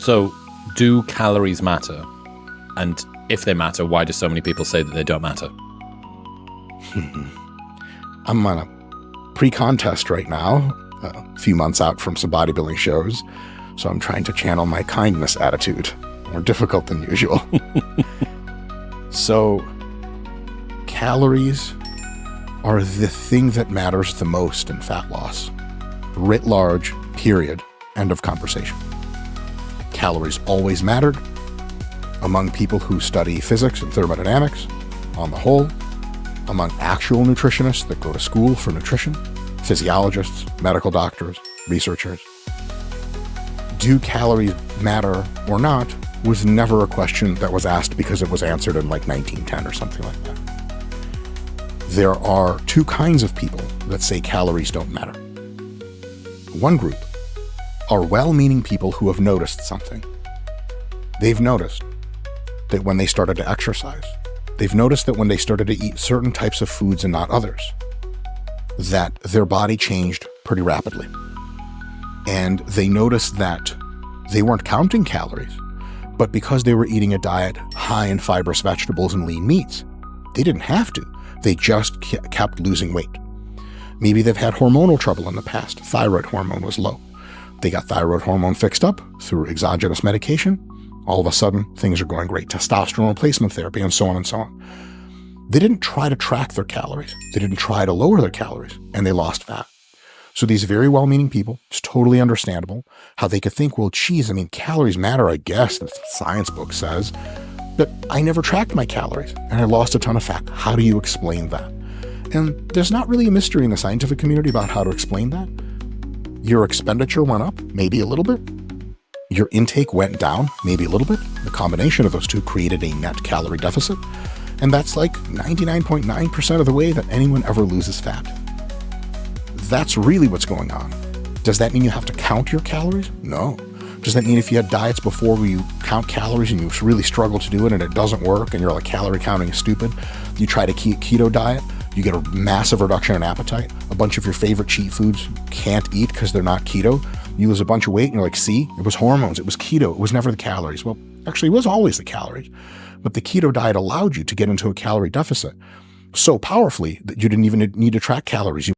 So do calories matter? And if they matter, why do so many people say that they don't matter? I'm on a pre-contest right now, a few months out from some bodybuilding shows, so I'm trying to channel my kindness attitude. More difficult than usual. So, calories are the thing that matters the most in fat loss. Writ large, period, end of conversation. Calories always mattered among people who study physics and thermodynamics, on the whole, among actual nutritionists that go to school for nutrition, physiologists, medical doctors, researchers. Do calories matter or not was never a question that was asked because it was answered in like 1910 or something like that. There are two kinds of people that say calories don't matter. One group are well-meaning people who have noticed something. They've noticed that when they started to exercise, they've noticed that when they started to eat certain types of foods and not others, that their body changed pretty rapidly. And they noticed that they weren't counting calories, but because they were eating a diet high in fibrous vegetables and lean meats, they didn't have to. They just kept losing weight. Maybe they've had hormonal trouble in the past. Thyroid hormone was low. They got thyroid hormone fixed up through exogenous medication. All of a sudden, things are going great. Testosterone replacement therapy, and so on and so on. They didn't try to track their calories. They didn't try to lower their calories, and they lost fat. So these very well-meaning people, it's totally understandable how they could think, well, geez, I mean, calories matter, I guess, the science book says, but I never tracked my calories, and I lost a ton of fat. How do you explain that? And there's not really a mystery in the scientific community about how to explain that. Your expenditure went up, maybe a little bit. Your intake went down, maybe a little bit. The combination of those two created a net calorie deficit. And that's like 99.9% of the way that anyone ever loses fat. That's really what's going on. Does that mean you have to count your calories? No. Does that mean if you had diets before where you count calories and you really struggle to do it and it doesn't work and you're like, calorie counting is stupid, you try to keto diet, you get a massive reduction in appetite, a bunch of your favorite cheat foods you can't eat because they're not keto, you lose a bunch of weight and you're like, see, it was hormones, it was keto, it was never the calories. Well, actually it was always the calories, but the keto diet allowed you to get into a calorie deficit so powerfully that you didn't even need to track calories.